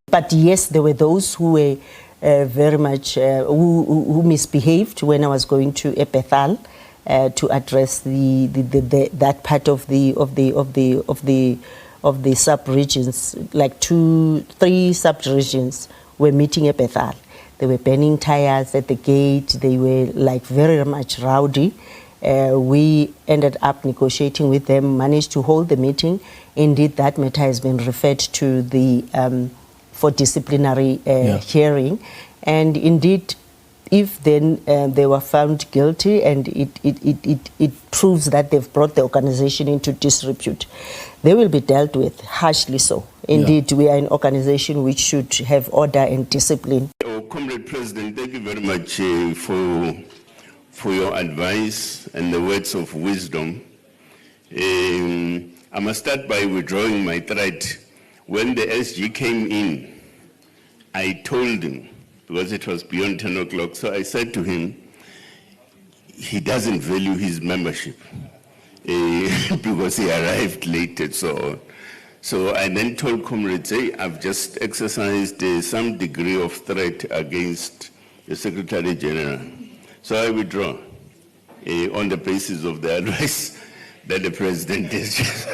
But yes, there were those who were very much who misbehaved when I was going to Epethal to address that part of the sub-regions. Like 2-3 sub-regions were meeting Epethal. They were burning tires at the gate. They were like very much rowdy. We ended up negotiating with them, managed to hold the meeting. Indeed, that matter has been referred to the for disciplinary hearing, and indeed, if then they were found guilty and it proves that they've brought the organization into disrepute, they will be dealt with harshly so. Indeed, we are an organization which should have order and discipline. Comrade President, thank you very much for your advice and the words of wisdom. I must start by withdrawing my threat. When the SG came in, I told him, because it was beyond 10 o'clock, so I said to him, he doesn't value his membership because he arrived late and so on. So I then told comrades, hey, I've just exercised some degree of threat against the Secretary General. So I withdraw on the basis of the advice that the President has just...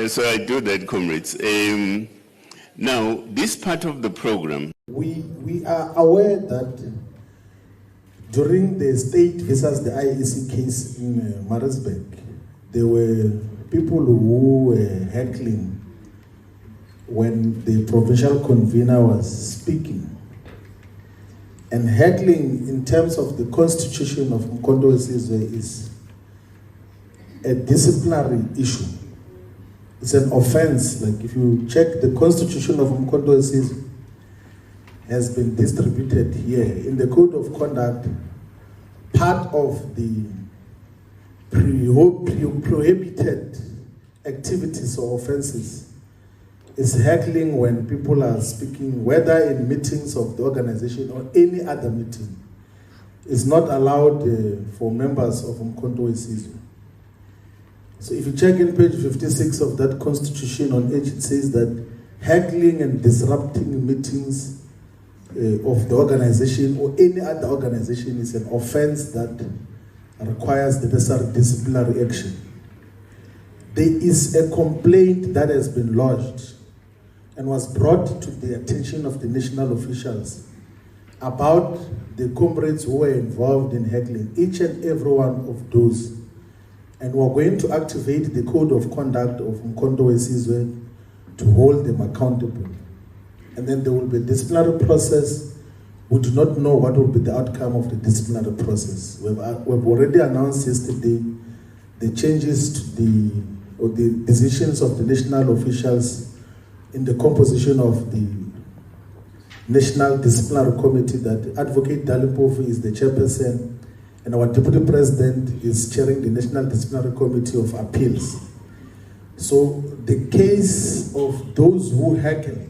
So I do that, comrades. Now, this part of the program... We are aware that during the state versus the IEC case in Maritzburg, there were people who were heckling when the provincial convener was speaking. And heckling in terms of the constitution of Mkondo Wesizwe is a disciplinary issue. It's an offense. Like if you check the constitution of Mkondo Wesizwe has been distributed here. In the code of conduct, part of the prohibited activities or offenses is heckling when people are speaking, whether in meetings of the organization or any other meeting. It's not allowed for members of Mkondo Wesizwe. So if you check in page 56 of that constitution on H, it says that heckling and disrupting meetings of the organization or any other organization is an offense that requires the necessary disciplinary action. There is a complaint that has been lodged and was brought to the attention of the national officials about the comrades who were involved in heckling, each and every one of those. And we're going to activate the code of conduct of Mkondo Wesizwe to hold them accountable. And then there will be a disciplinary process. We do not know what will be the outcome of the disciplinary process. We've already announced yesterday the changes to the decisions of the national officials in the composition of the National Disciplinary Committee, that Advocate Dalimpofu is the chairperson, and our Deputy President is chairing the National Disciplinary Committee of Appeals. So the case of those who heckled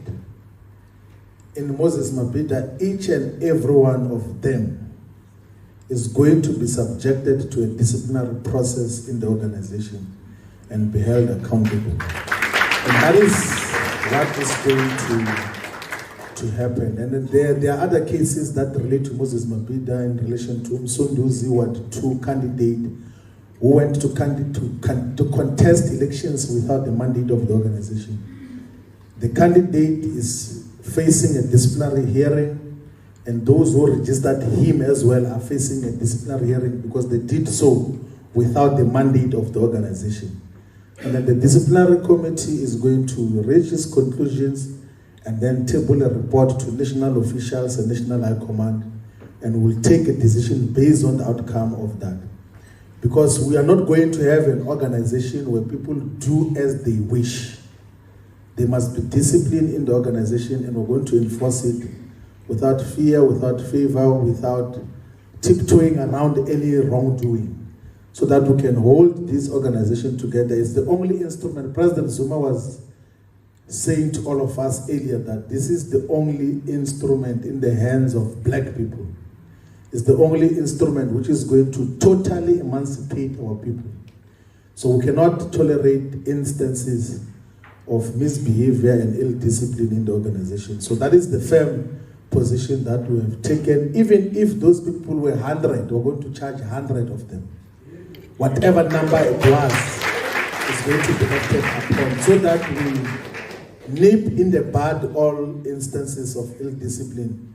in Moses Mabhida, each and every one of them is going to be subjected to a disciplinary process in the organization and be held accountable. And that is what is going to happen. And then there are other cases that relate to Moses Mabhida in relation to Msunduzi, what 2 candidates who went to contest elections without the mandate of the organization. The candidate is facing a disciplinary hearing, and those who registered him as well are facing a disciplinary hearing because they did so without the mandate of the organization. And then the disciplinary committee is going to reach its conclusions and then table a report to national officials and national high command, and will take a decision based on the outcome of that. Because we are not going to have an organization where people do as they wish. There must be discipline in the organization, and we're going to enforce it without fear, without favor, without tiptoeing around any wrongdoing, so that we can hold this organization together. It's the only instrument. President Zuma was saying to all of us earlier that this is the only instrument in the hands of black people. It's the only instrument which is going to totally emancipate our people. So we cannot tolerate instances of misbehavior and ill discipline in the organization. So that is the firm position that we have taken. Even if those people were 100, we're going to charge 100 of them. Whatever number it was is going to be acted upon, so that we nip in the bud all instances of ill discipline